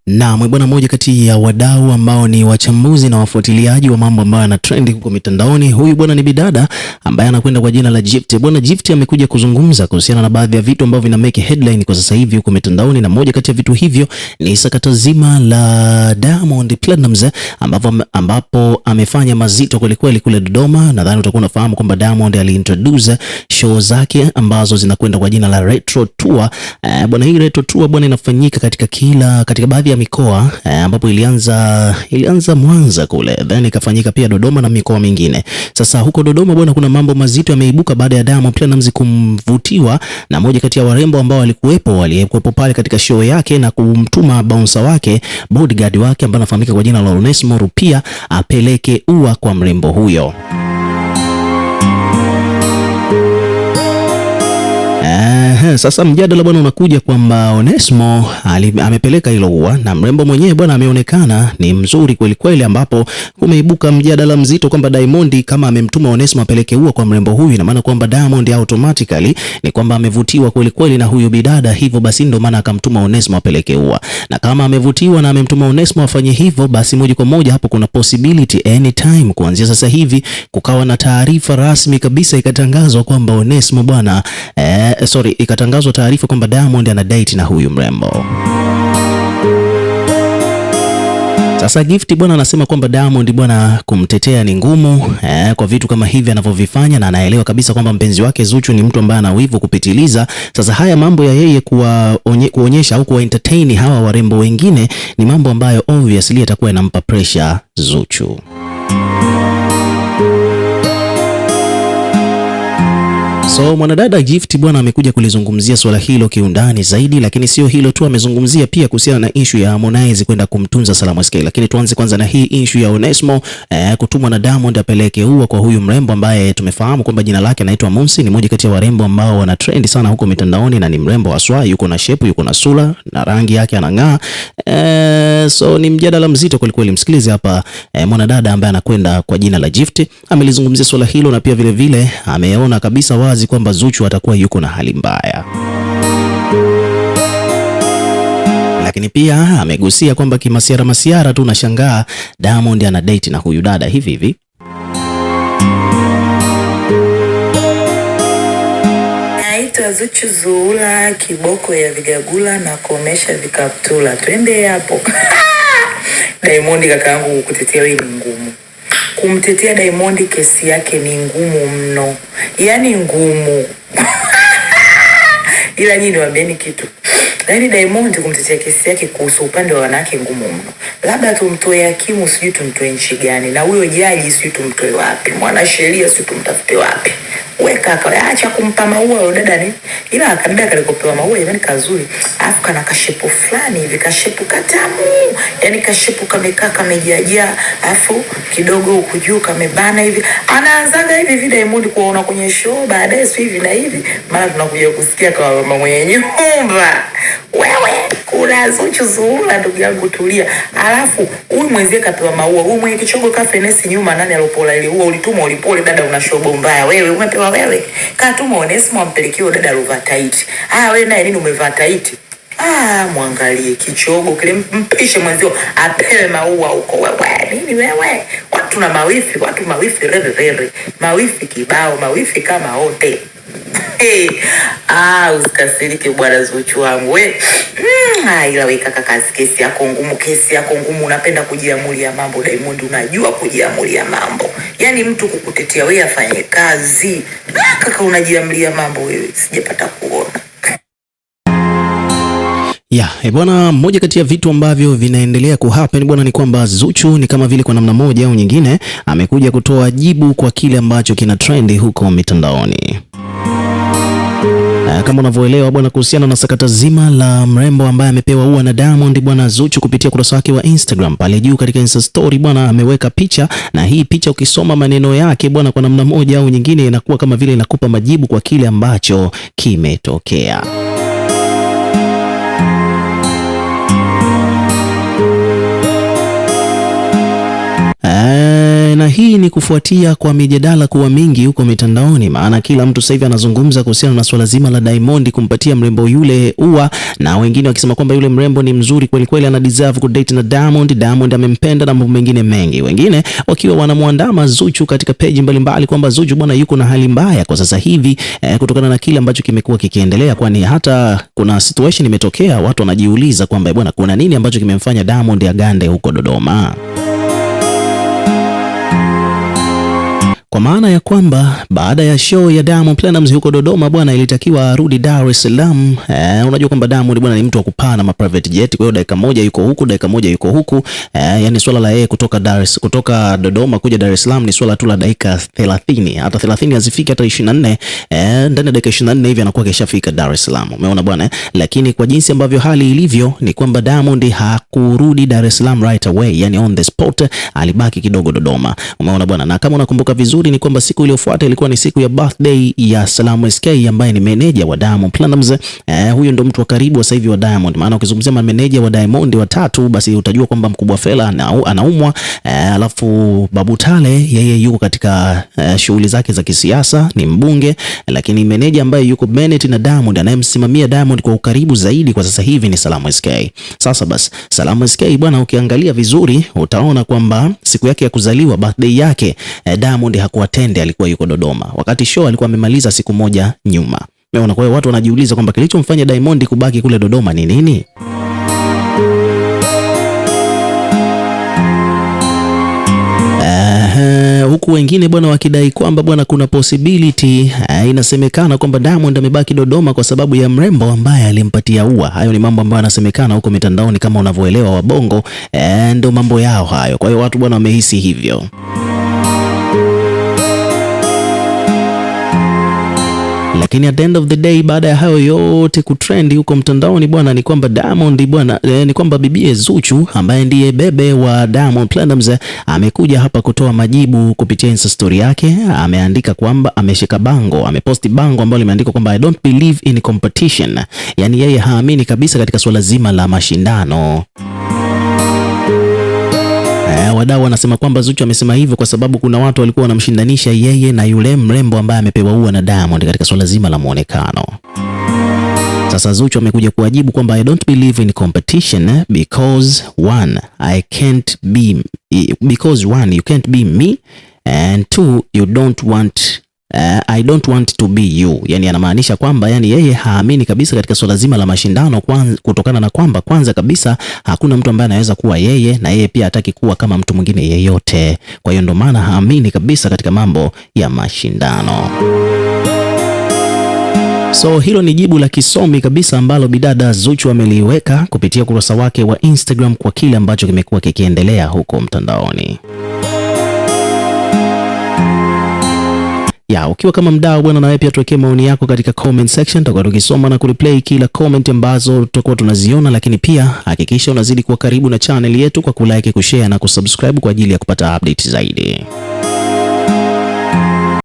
Na bwana, mmoja kati ya wadau ambao ni wachambuzi na wafuatiliaji wa mambo ambayo yana trend huko mitandaoni, huyu bwana ni bidada ambaye anakwenda kwa jina la Gift. Bwana Gift amekuja kuzungumza kuhusiana na baadhi ya vitu ambavyo vina make headline kwa sasa hivi huko mitandaoni, na moja kati ya vitu hivyo ni sakata zima la Diamond Platnumz ambapo amefanya mazito kweli kule Dodoma. Nadhani utakuwa unafahamu kwamba Diamond aliintroduce show zake ambazo zinakwenda kwa jina la Retro Tour. Bwana, hii Retro Tour bwana inafanyika katika baadhi ya mikoa ambapo ilianza Mwanza kule, then ikafanyika pia Dodoma na mikoa mingine. Sasa huko Dodoma bwana, kuna mambo mazito yameibuka baada ya Diamond Platnumz kumvutiwa na moja kati ya warembo ambao walikuwepo pale katika show yake na kumtuma bouncer wake, bodyguard wake ambaye anafahamika kwa jina la Onesmo Rupia apeleke ua kwa mrembo huyo. Sasa mjadala bwana unakuja kwamba Onesmo amepeleka hilo ua na mrembo mwenyewe bwana ameonekana ni mzuri kweli, ambapo kumeibuka mjadala mzito kwamba Diamond kama amemtuma Onesmo apeleke ua kwa mrembo huyu, ina maana kwamba Diamond automatically ni kwamba amevutiwa kweli na huyu bidada, hivyo basi ndio maana akamtuma Onesmo apeleke ua. Na kama amevutiwa na amemtuma Onesmo afanye hivyo, basi moja kwa moja hapo kuna possibility anytime kuanzia sasa hivi kukawa na taarifa rasmi kabisa ikatangazwa kwamba Onesmo bwana ikatangazwa taarifa kwamba Diamond ana date na huyu mrembo. Sasa Gift bwana anasema kwamba Diamond bwana kumtetea ni ngumu kwa vitu kama hivi anavyovifanya, na anaelewa kabisa kwamba mpenzi wake Zuchu ni mtu ambaye ana wivu kupitiliza. Sasa haya mambo ya yeye kuonyesha au kuwa entertain hawa warembo wengine ni mambo ambayo obviously atakuwa yanampa pressure Zuchu. So mwanadada Gift bwana amekuja kulizungumzia swala hilo kiundani zaidi, lakini sio hilo tu, amezungumzia pia kuhusiana na issue ya Harmonize kwenda kumtunza Salamu SK. Lakini tuanze kwanza na hii issue ya Onesmo kutumwa na Diamond apeleke ua kwa huyu mrembo ambaye tumefahamu kwamba jina lake anaitwa Monsi. Ni moja kati ya warembo ambao wana trend sana huko mitandaoni na ni mrembo haswa, yuko na shape, yuko na sura na rangi yake anang'aa. So ni mjadala mzito kweli. Msikilize hapa mwanadada ambaye anakwenda kwa jina la Gift amelizungumzia swala hilo, na pia vile ameona kabisa wazi kwamba Zuchu atakuwa yuko na hali mbaya. Lakini pia amegusia kwamba kimasiara tu nashangaa Diamond ana date na huyu dada hivi. Naitwa Zuchu Zuhura, kiboko ya vigagula na komesha vikaptula. Twende hapo. Diamond kakaangu, kutetea wewe ni ngumu. Kumtetea Diamond kesi yake ni ngumu mno. Yaani ngumu. Ila nyinyi niwaambieni kitu. Yaani Diamond kumtetea kesi yake kuhusu upande wa wanawake ngumu mno. Labda tumtoe hakimu, sijui tumtoe nchi gani, na huyo jaji sijui tumtoe wapi, mwanasheria sijui tumtafute wapi. Kaka acha kumpa maua yule dada ni. Ila akadada kalikopewa maua yani kazuri. Alafu kana kashepu fulani hivi, kashepu katamu. Yaani kashepu kamekaa kamejajaa, alafu kidogo huku juu kamebana hivi. Anaanzaga hivi Diamond kuona kwenye show, baadaye sio hivi na hivi, mara tunakuja kusikia kwa mama mwenye nyumba. Wewe kuna Zuchu Zuhura, ndugu yangu tulia. Alafu huyu mwenzie kapewa maua, huyu mwenye kichogo kafenesi nyuma, nani alopola ile ua ulitumwa ulipole dada, una shobo mbaya wewe, umepewa wewe. Katuma Onesmo ampelekio dada alova tight. Wewe naye nini umevaa tight? Muangalie kichogo kile, mpishe mwenzio apewe maua huko. Wewe nini wewe? Watu na mawifi, rere. Mawifi kibao, mawifi kama hote. Usikasirike bwana Zuchu wangu we. Ila we kaka, kesi yako ngumu, unapenda kujiamulia mambo. Diamond unajua kujiamulia mambo, yaani mtu kukutetea wewe afanye kazi. Kaka unajiamulia mambo wewe, sijapata kuona. Bwana, mmoja kati ya vitu ambavyo vinaendelea kuhappen bwana ni kwamba Zuchu ni kama vile kwa namna moja au nyingine amekuja kutoa jibu kwa kile ambacho kina trend huko mitandaoni. Kama unavyoelewa bwana, kuhusiana na sakata zima la mrembo ambaye amepewa ua na Diamond bwana, Zuchu kupitia kurasa wake wa Instagram pale juu katika Insta story bwana ameweka picha, na hii picha ukisoma maneno yake bwana, kwa namna moja au nyingine inakuwa kama vile inakupa majibu kwa kile ambacho kimetokea. Na hii ni kufuatia kwa mijadala kuwa mingi huko mitandaoni, maana kila mtu sasa hivi anazungumza kuhusiana na swala zima la Diamond kumpatia mrembo yule ua, na wengine wakisema kwamba yule mrembo ni mzuri kweli kweli, ana deserve ku date na Diamond, Diamond amempenda na mambo mengine mengi. Wengine wakiwa wanamuandama Zuchu katika page mbalimbali kwamba Zuchu bwana yuko na hali mbaya kwa sasa hivi kutokana na kile ambacho kimekuwa kikiendelea, kwani hata kuna situation imetokea watu wanajiuliza kwamba bwana kuna nini ambacho kimemfanya Diamond agande huko Dodoma. Kwa maana ya kwamba baada ya show ya Diamond Platnumz huko Dodoma bwana, ilitakiwa arudi Dar es Salaam. Unajua kwamba Diamond bwana ni mtu wa kupana ma private jet, kwa hiyo dakika moja yuko huku, dakika moja yuko huku. Yani swala la yeye kutoka Dodoma kuja Dar es Salaam ni swala tu la dakika 30, hata 30 hazifiki, hata 24. Ndani ya dakika 24 hivi anakuwa keshafika Dar es Salaam, umeona bwana. Lakini kwa jinsi ambavyo hali ilivyo ni kwamba Diamond hakurudi Dar es Salaam right away, yani on the spot, alibaki kidogo Dodoma, umeona bwana. Na kama unakumbuka vizuri ni kwamba siku iliyofuata ilikuwa ni siku ya birthday ya Salamu SK ambaye ni meneja wa Diamond Platnumz. Huyo ndo mtu wa karibu sasa hivi wa Diamond, maana ukizungumzia meneja wa Diamond watatu basi utajua kwamba mkubwa Fela anaumwa, alafu Babu Tale yeye yuko katika shughuli zake za kisiasa, ni mbunge, lakini meneja ambaye yuko Bennett na Diamond anayemsimamia Diamond kwa ukaribu zaidi kwa sasa hivi ni Salamu SK. Sasa basi Salamu SK bwana, ukiangalia vizuri utaona kwamba siku yake ya kuzaliwa, birthday yake, Diamond hakuatende, alikuwa yuko Dodoma, wakati show alikuwa amemaliza siku moja nyuma. Umeona, kwa hiyo watu wanajiuliza kwamba kilichomfanya Diamond kubaki kule Dodoma ni nini? Huku wengine bwana wakidai kwamba bwana kuna possibility, inasemekana kwamba Diamond amebaki Dodoma kwa sababu ya mrembo ambaye alimpatia ua. Hayo ni mambo ambayo yanasemekana huko mitandaoni, kama unavyoelewa wabongo, ndio mambo yao hayo. Kwa hiyo watu bwana wamehisi hivyo. Lakini at the end of the day, baada ya hayo yote kutrendi huko mtandaoni bwana, ni kwamba Diamond bwana, ni kwamba bibie Zuchu ambaye ndiye bebe wa Diamond Platnumz amekuja hapa kutoa majibu kupitia Insta story yake. Ameandika kwamba ameshika bango, ameposti bango ambalo limeandikwa kwamba I don't believe in competition, yani yeye haamini kabisa katika swala zima la mashindano. Wadau wanasema kwamba Zuchu amesema hivyo kwa sababu kuna watu walikuwa wanamshindanisha yeye na yule mrembo ambaye amepewa ua na Diamond katika swala zima la muonekano. Sasa Zuchu amekuja kuwajibu kwamba I don't believe in competition because one, you can't be me, and two, I don't want to be you. Yani anamaanisha kwamba yani yeye haamini kabisa katika swala zima la mashindano, kutokana na kwamba kwanza kabisa hakuna mtu ambaye anaweza kuwa yeye, na yeye pia hataki kuwa kama mtu mwingine yeyote. Kwa hiyo ndo maana haamini kabisa katika mambo ya mashindano. So hilo ni jibu la kisomi kabisa ambalo bidada Zuchu ameliweka kupitia ukurasa wake wa Instagram kwa kile ambacho kimekuwa kikiendelea huko mtandaoni. Ukiwa kama mdau bwana, na wewe pia tuwekee maoni yako katika comment section, tutakuwa tukisoma na kureplay kila comment ambazo tutakuwa tunaziona, lakini pia hakikisha unazidi kuwa karibu na channel yetu kwa kulike, kushare na kusubscribe kwa ajili ya kupata update zaidi.